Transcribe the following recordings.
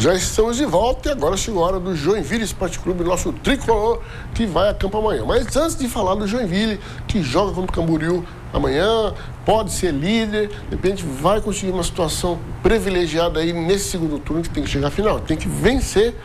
Já estamos de volta e agora chegou a hora do Joinville Esporte Clube, nosso tricolor, que vai a campo amanhã. Mas antes de falar do Joinville, que joga contra o Camboriú amanhã, pode ser líder, de repente vai conseguir uma situação privilegiada aí nesse segundo turno, que tem que chegar à final, tem que vencer.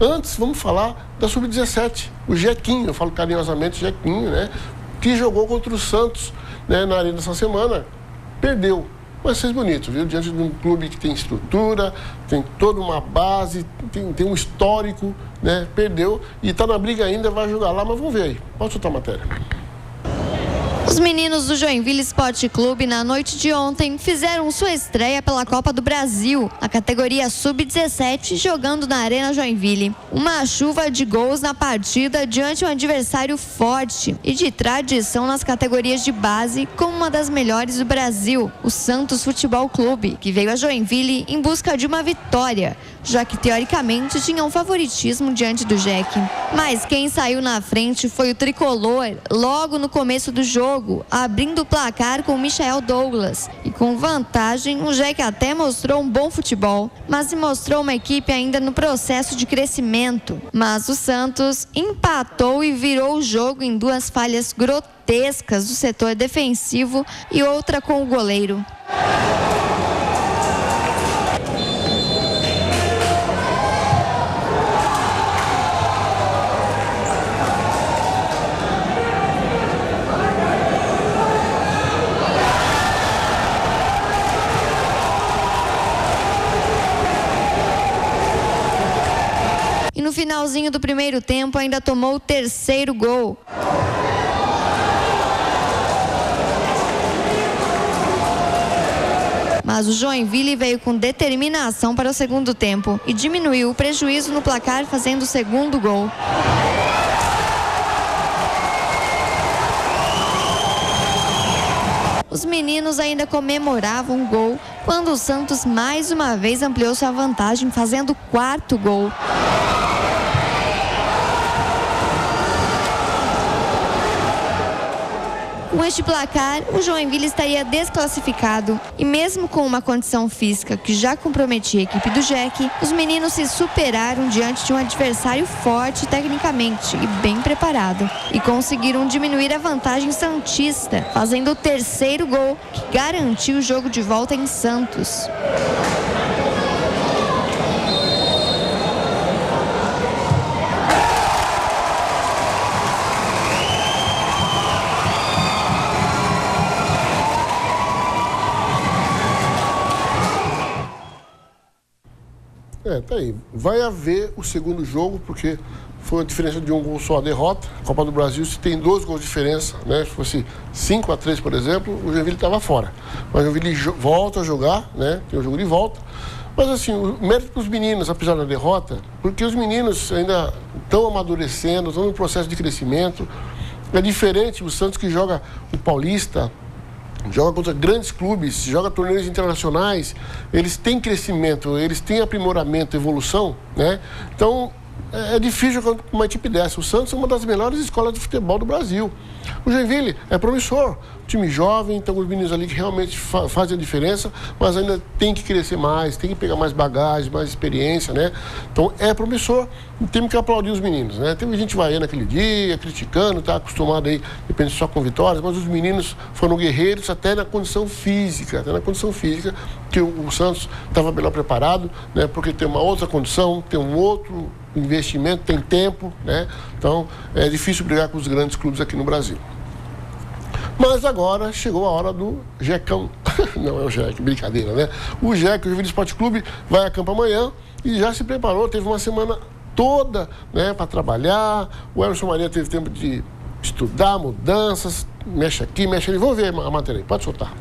Antes, vamos falar da Sub-17, o Jequinho, eu falo carinhosamente Jequinho, né? Que jogou contra o Santos, né, na arena essa semana, perdeu. Mas fez bonito, viu? Diante de um clube que tem estrutura, tem toda uma base, tem um histórico, né? Perdeu e está na briga ainda, vai jogar lá, mas vamos ver aí. Pode soltar a matéria. Os meninos do Joinville Esporte Clube, na noite de ontem, fizeram sua estreia pela Copa do Brasil, na categoria Sub-17, jogando na Arena Joinville. Uma chuva de gols na partida diante de um adversário forte e de tradição nas categorias de base, como uma das melhores do Brasil, o Santos Futebol Clube, que veio a Joinville em busca de uma vitória, já que teoricamente tinha um favoritismo diante do Jeque. Mas quem saiu na frente foi o tricolor, logo no começo do jogo, abrindo o placar com o Michael Douglas. E com vantagem, o Jeque até mostrou um bom futebol, mas se mostrou uma equipe ainda no processo de crescimento. Mas o Santos empatou e virou o jogo em duas falhas grotescas do setor defensivo e outra com o goleiro. E no finalzinho do primeiro tempo ainda tomou o terceiro gol. Mas o Joinville veio com determinação para o segundo tempo e diminuiu o prejuízo no placar fazendo o segundo gol. Os meninos ainda comemoravam o gol quando o Santos mais uma vez ampliou sua vantagem, fazendo o quarto gol. Com este placar, o Joinville estaria desclassificado e mesmo com uma condição física que já comprometia a equipe do Jeque, os meninos se superaram diante de um adversário forte tecnicamente e bem preparado e conseguiram diminuir a vantagem santista, fazendo o terceiro gol que garantiu o jogo de volta em Santos. Tá aí. Vai haver o segundo jogo, porque foi uma diferença de um gol só a derrota. Copa do Brasil, se tem 2 gols de diferença, né? Se fosse 5-3, por exemplo, o Joinville estava fora. Mas o Joinville volta a jogar, né? Tem o jogo de volta. Mas assim, o mérito para os meninos, apesar da derrota, porque os meninos ainda estão amadurecendo, estão no processo de crescimento. É diferente o Santos, que joga o Paulista, joga contra grandes clubes, joga torneios internacionais, eles têm crescimento, eles têm aprimoramento, evolução, né? Então, é difícil com uma equipe dessa. O Santos é uma das melhores escolas de futebol do Brasil. O Joinville é promissor, time jovem, então os meninos ali que realmente fazem a diferença, mas ainda tem que crescer mais, tem que pegar mais bagagem, mais experiência, né? Então é promissor e temos que aplaudir os meninos, né? Tem gente vaiando naquele dia, criticando, tá acostumado aí, depende só com vitórias, mas os meninos foram guerreiros até na condição física, que o Santos estava melhor preparado, né? Porque tem uma outra condição, tem um outro investimento, tem tempo, né? Então é difícil brigar com os grandes clubes aqui no Brasil. Mas agora chegou a hora do Jecão. Não é o Jeque, brincadeira, né? O Jeque, o Joinville Esporte Clube, vai a campo amanhã e já se preparou, teve uma semana toda, né, para trabalhar. O Emerson Maria teve tempo de estudar mudanças, mexe aqui, mexe ali. Vamos ver a matéria aí, pode soltar.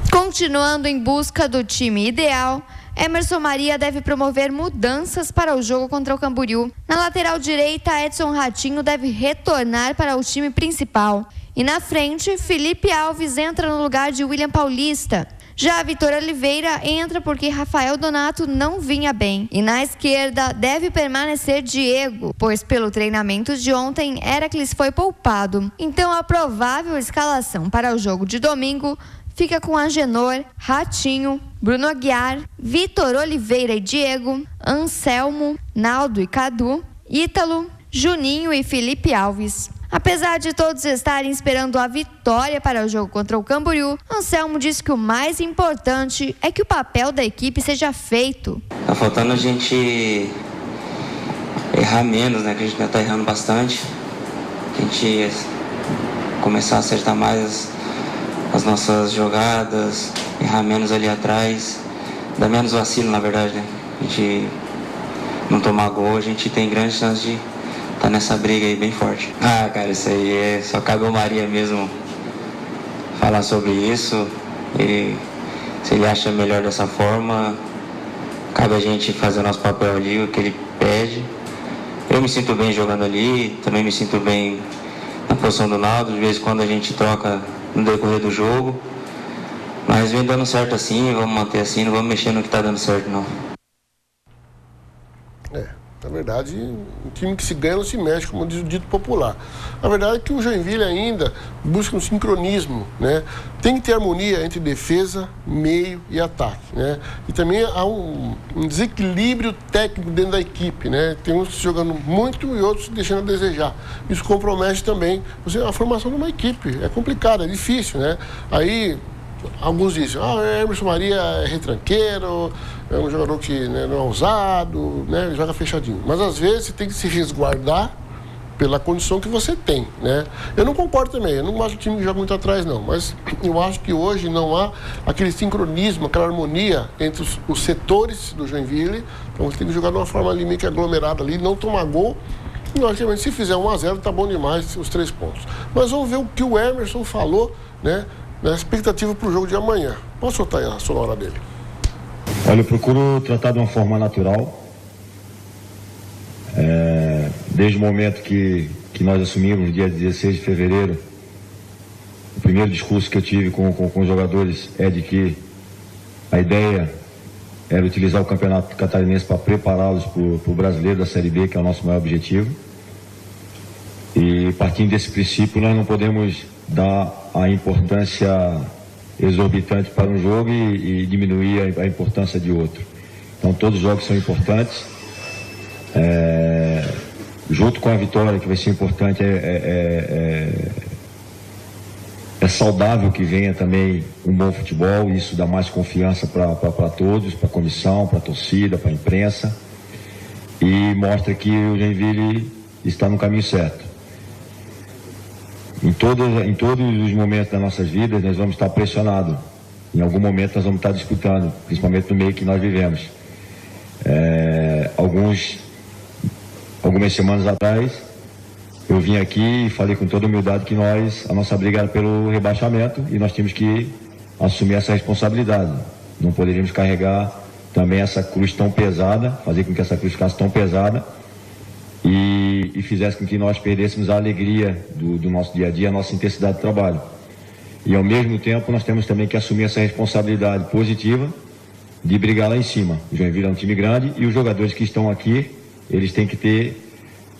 Continuando em busca do time ideal, Emerson Maria deve promover mudanças para o jogo contra o Camboriú. Na lateral direita, Edson Ratinho deve retornar para o time principal. E na frente, Felipe Alves entra no lugar de William Paulista. Já Vitor Oliveira entra porque Rafael Donato não vinha bem. E na esquerda deve permanecer Diego, pois pelo treinamento de ontem, Heracles foi poupado. Então a provável escalação para o jogo de domingo fica com Agenor, Ratinho, Bruno Aguiar, Vitor Oliveira e Diego, Anselmo, Naldo e Cadu, Ítalo, Juninho e Felipe Alves. Apesar de todos estarem esperando a vitória para o jogo contra o Camboriú, Anselmo disse que o mais importante é que o papel da equipe seja feito. Tá faltando a gente errar menos, né? Que a gente já tá errando bastante. A gente começar a acertar mais as nossas jogadas, errar menos ali atrás, dar menos vacilo, na verdade, né? A gente não tomar gol, a gente tem grande chance de tá nessa briga aí bem forte. Cara, isso aí só cabe ao Maria mesmo falar sobre isso. Se ele acha melhor dessa forma, cabe a gente fazer o nosso papel ali, o que ele pede. Eu me sinto bem jogando ali, também me sinto bem na posição do Naldo, de vez em quando a gente troca no decorrer do jogo. Mas vem dando certo assim, vamos manter assim, não vamos mexer no que tá dando certo não. Na verdade, um time que se ganha não se mexe, como diz o dito popular. A verdade é que o Joinville ainda busca um sincronismo, né? Tem que ter harmonia entre defesa, meio e ataque, né? E também há um desequilíbrio técnico dentro da equipe, né? Tem uns jogando muito e outros deixando a desejar. Isso compromete também a formação de uma equipe. É complicado, é difícil, né? Aí alguns dizem, o Emerson Maria é retranqueiro, é um jogador que, né, não é ousado, né, joga fechadinho. Mas às vezes você tem que se resguardar pela condição que você tem, né? Eu não concordo também, eu não acho que o time joga muito atrás não, mas eu acho que hoje não há aquele sincronismo, aquela harmonia entre os setores do Joinville. Então você tem que jogar de uma forma ali meio que aglomerada ali, não tomar gol. E logicamente se fizer 1-0 tá bom demais os 3 pontos. Mas vamos ver o que o Emerson falou, né? Na expectativa para o jogo de amanhã. Posso soltar a sonora dele? Olha, eu procuro tratar de uma forma natural. Desde o momento que nós assumimos, dia 16 de fevereiro, o primeiro discurso que eu tive com os jogadores é de que a ideia era utilizar o Campeonato Catarinense para prepará-los para o Brasileiro da Série B, que é o nosso maior objetivo. E partindo desse princípio, nós não podemos dar a importância exorbitante para um jogo e diminuir a importância de outro. Então todos os jogos são importantes. Junto com a vitória, que vai ser importante, é saudável que venha também um bom futebol. Isso dá mais confiança para todos, para a comissão, para a torcida, para a imprensa, e mostra que o Joinville está no caminho certo. Em todos os momentos das nossas vidas, nós vamos estar pressionados. Em algum momento nós vamos estar disputando, principalmente no meio que nós vivemos. Algumas semanas atrás, eu vim aqui e falei com toda humildade que a nossa briga era pelo rebaixamento e nós tínhamos que assumir essa responsabilidade. Não poderíamos carregar também essa cruz tão pesada, fazer com que essa cruz ficasse tão pesada e fizesse com que nós perdêssemos a alegria do nosso dia a dia, a nossa intensidade de trabalho. E ao mesmo tempo nós temos também que assumir essa responsabilidade positiva de brigar lá em cima. O Joinville é um time grande e os jogadores que estão aqui, eles têm que ter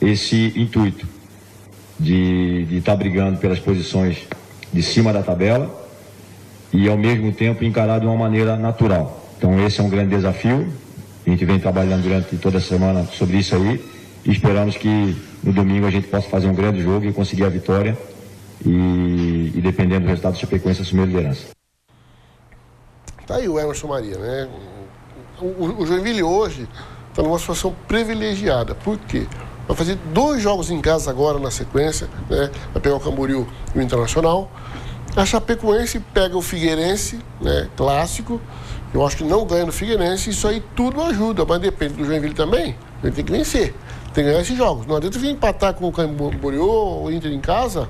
esse intuito de estar brigando pelas posições de cima da tabela e ao mesmo tempo encarar de uma maneira natural. Então esse é um grande desafio. A gente vem trabalhando durante toda a semana sobre isso aí. E esperamos que no domingo a gente possa fazer um grande jogo e conseguir a vitória e dependendo do resultado, a Chapecoense assumir a liderança. Tá aí o Emerson Maria, né? O Joinville hoje está numa situação privilegiada. Por quê? Vai fazer 2 jogos em casa agora na sequência, né? Vai pegar o Camboriú e o Internacional. A Chapecoense pega o Figueirense, né? Clássico. Eu acho que não ganha no Figueirense, isso aí tudo ajuda, mas depende do Joinville também. Ele tem que vencer. Tem que ganhar esses jogos. Não adianta vir empatar com o Camboriú ou o Inter em casa,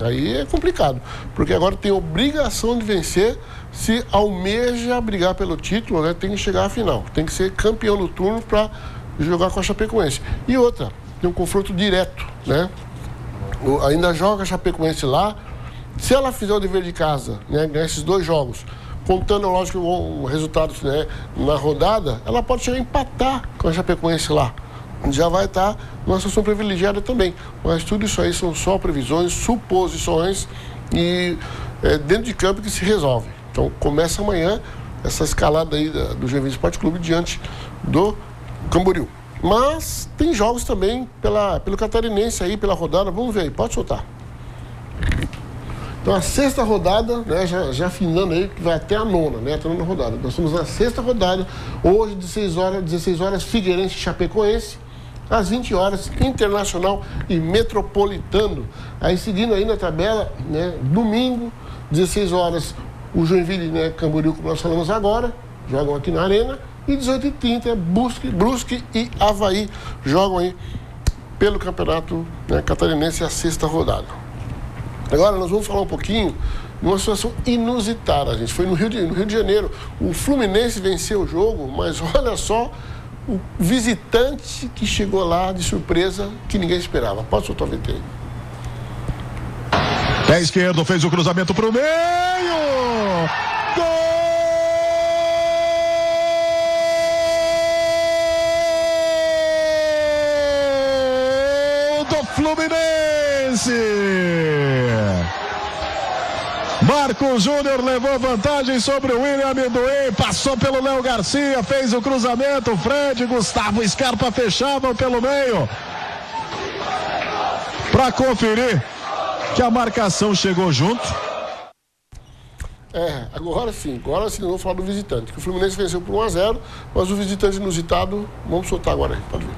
aí é complicado. Porque agora tem obrigação de vencer, se almeja brigar pelo título, né? Tem que chegar à final. Tem que ser campeão no turno para jogar com a Chapecoense. E outra, tem um confronto direto, né? Ainda joga a Chapecoense lá. Se ela fizer o dever de casa, né? Ganhar esses 2 jogos, contando, lógico, o resultado, né, na rodada, ela pode chegar a empatar com a Chapecoense lá. Já vai estar numa situação privilegiada também. Mas tudo isso aí são só previsões, suposições e dentro de campo que se resolve. Então começa amanhã essa escalada aí do Joinville Esporte Clube diante do Camboriú. Mas tem jogos também pelo Catarinense aí, pela rodada. Vamos ver aí, pode soltar. Então a sexta rodada, né, já afinando aí, que vai até a nona, né, até a nona rodada. Nós estamos na sexta rodada, hoje 16 horas, Figueirense e Chapecoense. Às 20 horas, Internacional e Metropolitano. Aí seguindo aí na tabela, né, domingo, 16 horas, o Joinville, né, Camboriú, como nós falamos agora, jogam aqui na Arena. E 18h30, Brusque e Avaí jogam aí pelo Campeonato, né, Catarinense, a sexta rodada. Agora nós vamos falar um pouquinho de uma situação inusitada, gente. Foi no Rio de Janeiro. O Fluminense venceu o jogo, mas olha só o visitante que chegou lá de surpresa que ninguém esperava. Pode soltar o VT aí. Pé esquerdo, fez o cruzamento para o meio. Gol! Fluminense! Marcos Júnior levou vantagem sobre o William Amendoim, passou pelo Léo Garcia, fez o cruzamento, Fred e Gustavo Scarpa fechavam pelo meio para conferir que a marcação chegou junto. Agora sim, nós vamos falar do visitante, que o Fluminense venceu por 1-0, mas o visitante inusitado, vamos soltar agora aí, pode ver.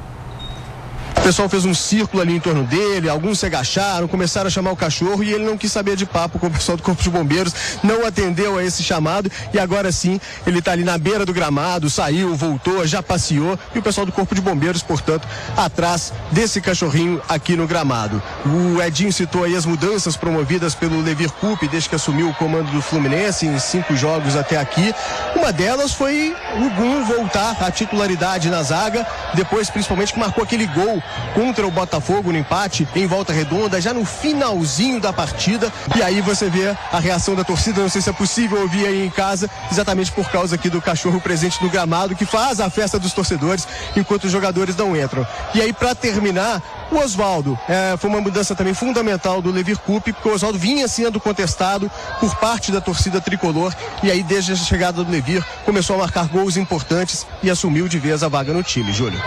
O pessoal fez um círculo ali em torno dele, alguns se agacharam, começaram a chamar o cachorro e ele não quis saber de papo com o pessoal do Corpo de Bombeiros, não atendeu a esse chamado e agora sim ele está ali na beira do gramado, saiu, voltou, já passeou e o pessoal do Corpo de Bombeiros, portanto, atrás desse cachorrinho aqui no gramado. O Edinho citou aí as mudanças promovidas pelo Levir Coupe desde que assumiu o comando do Fluminense em 5 jogos até aqui. Uma delas foi o Gum voltar à titularidade na zaga, depois principalmente que marcou aquele gol contra o Botafogo no empate em Volta Redonda, já no finalzinho da partida. E aí você vê a reação da torcida, não sei se é possível ouvir aí em casa, exatamente por causa aqui do cachorro presente no gramado, que faz a festa dos torcedores enquanto os jogadores não entram. E aí, para terminar, o Oswaldo, foi uma mudança também fundamental do Levir Coupe, porque o Oswaldo vinha sendo contestado por parte da torcida tricolor, e aí desde a chegada do Levir começou a marcar gols importantes e assumiu de vez a vaga no time. Júlio.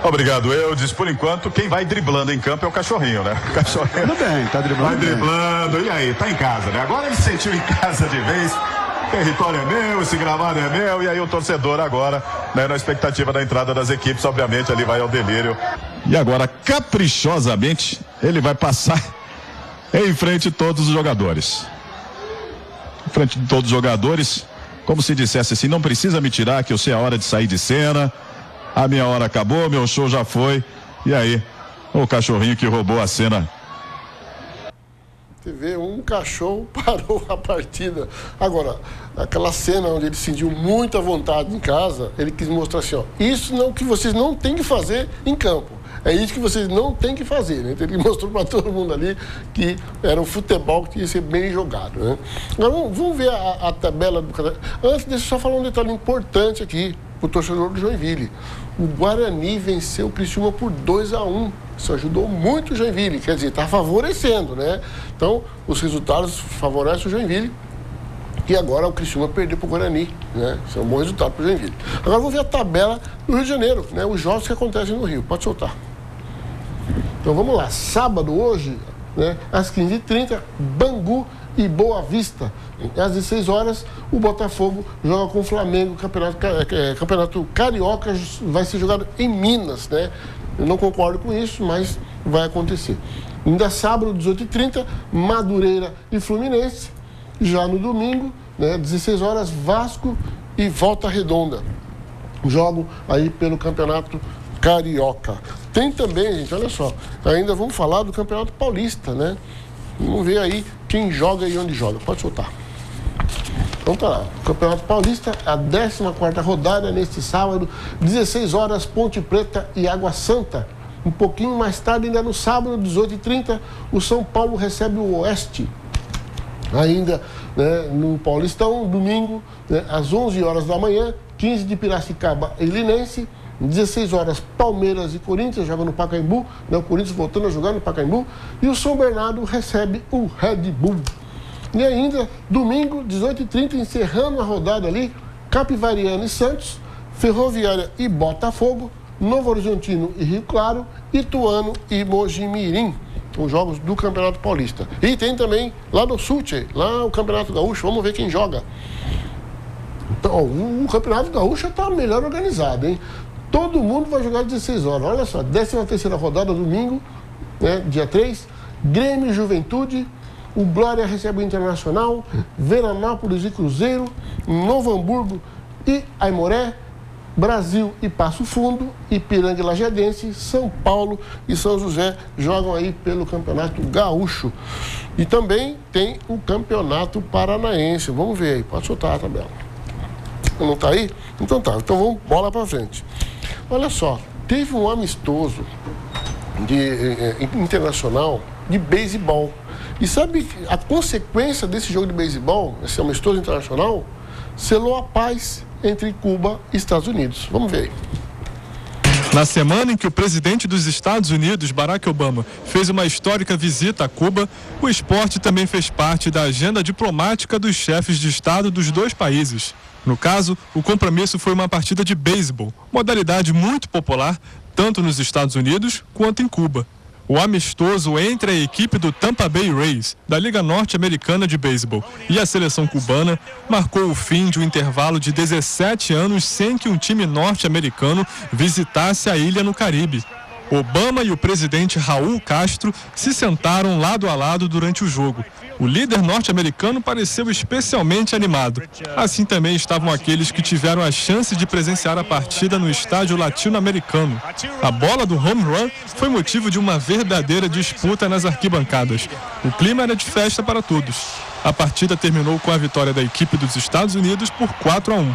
Obrigado, Eudes. Por enquanto, quem vai driblando em campo é o cachorrinho, né? O cachorrinho. Tudo bem, tá driblando. Vai driblando, e aí, tá em casa, né? Agora ele se sentiu em casa de vez. Território é meu, esse gramado é meu, e aí o torcedor agora, né, na expectativa da entrada das equipes, obviamente ali vai ao delírio. E agora, caprichosamente, ele vai passar em frente a todos os jogadores. Em frente de todos os jogadores, como se dissesse assim, não precisa me tirar que eu sei a hora de sair de cena. A minha hora acabou, meu show já foi. E aí, o cachorrinho que roubou a cena. Você vê, um cachorro parou a partida. Agora, aquela cena onde ele sentiu muita vontade em casa, ele quis mostrar assim, ó, isso não que vocês não têm que fazer em campo. É isso que vocês não têm que fazer, né? Então, ele mostrou para todo mundo ali que era um futebol que tinha que ser bem jogado, né? Agora, vamos ver a tabela do campeonato. Antes, deixa eu só falar um detalhe importante aqui para o torcedor do Joinville. O Guarani venceu o Criciúma por 2-1. Isso ajudou muito o Joinville, quer dizer, está favorecendo, né? Então, os resultados favorecem o Joinville. E agora o Criciúma perdeu para o Guarani, né? Isso é um bom resultado para o Joinville. Agora vamos ver a tabela do Rio de Janeiro, né? Os jogos que acontecem no Rio. Pode soltar. Então vamos lá. Sábado hoje, né? Às 15h30, Bangu e Boa Vista. Às 16 horas, o Botafogo joga com o Flamengo. Campeonato Carioca vai ser jogado em Minas, né? Eu não concordo com isso, mas vai acontecer. Ainda sábado, 18h30, Madureira e Fluminense. Já no domingo, né, 16 horas, Vasco e Volta Redonda. Jogo aí pelo Campeonato Carioca. Tem também, gente, olha só, ainda vamos falar do Campeonato Paulista, né? Vamos ver aí quem joga e onde joga. Pode soltar. Então tá lá, Campeonato Paulista, a 14ª rodada neste sábado, 16 horas, Ponte Preta e Água Santa. Um pouquinho mais tarde, ainda no sábado, 18h30, o São Paulo recebe o Oeste. Ainda, né, no Paulistão, domingo, né, às 11 horas da manhã, 15 de Piracicaba e Linense, 16 horas, Palmeiras e Corinthians jogam no Pacaembu, né, o Corinthians voltando a jogar no Pacaembu, e o São Bernardo recebe o Red Bull. E ainda, domingo, 18h30, encerrando a rodada ali, Capivariana e Santos, Ferroviária e Botafogo, Novo Horizontino e Rio Claro, Ituano e Mojimirim, os jogos do Campeonato Paulista. E tem também lá no Sul, lá o Campeonato Gaúcho, vamos ver quem joga. Então, o Campeonato Gaúcho está melhor organizado, hein? Todo mundo vai jogar às 16 horas. Olha só, 13ª rodada, domingo, né, dia 3, Grêmio e Juventude, o Glória recebe o Internacional, Veranópolis e Cruzeiro, Novo Hamburgo e Aimoré, Brasil e Passo Fundo, Ipiranga e Lajadense, São Paulo e São José jogam aí pelo Campeonato Gaúcho. E também tem o Campeonato Paranaense. Vamos ver aí, pode soltar a tabela. Não está aí? Então tá, então vamos bola para frente. Olha só, teve um amistoso internacional de beisebol. E sabe, a consequência desse jogo de beisebol, esse amistoso internacional, selou a paz entre Cuba e Estados Unidos. Vamos ver aí. Na semana em que o presidente dos Estados Unidos, Barack Obama, fez uma histórica visita a Cuba, o esporte também fez parte da agenda diplomática dos chefes de Estado dos dois países. No caso, o compromisso foi uma partida de beisebol, modalidade muito popular tanto nos Estados Unidos quanto em Cuba. O amistoso entre a equipe do Tampa Bay Rays, da Liga Norte-Americana de Beisebol, e a seleção cubana marcou o fim de um intervalo de 17 anos sem que um time norte-americano visitasse a ilha no Caribe. Obama e o presidente Raul Castro se sentaram lado a lado durante o jogo. O líder norte-americano pareceu especialmente animado. Assim também estavam aqueles que tiveram a chance de presenciar a partida no estádio latino-americano. A bola do home run foi motivo de uma verdadeira disputa nas arquibancadas. O clima era de festa para todos. A partida terminou com a vitória da equipe dos Estados Unidos por 4-1.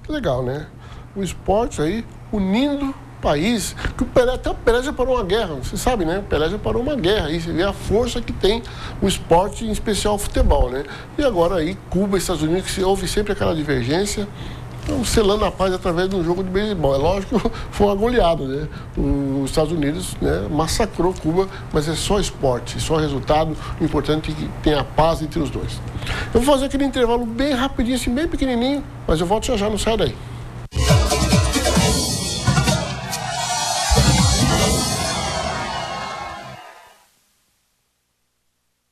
Legal, né? O esporte aí unindo o país, que o Pelé, até o Pelé já parou uma guerra, você sabe, né? O Pelé já parou uma guerra, aí você vê a força que tem o esporte, em especial o futebol, né? E agora aí, Cuba e Estados Unidos, que houve sempre aquela divergência, estão selando a paz através de um jogo de beisebol. É lógico que foi uma goleada, né? Os Estados Unidos, né, massacrou Cuba, mas é só esporte, só resultado. O importante é que tenha a paz entre os dois. Eu vou fazer aquele intervalo bem rapidinho, assim, bem pequenininho, mas eu volto já já, não sai daí.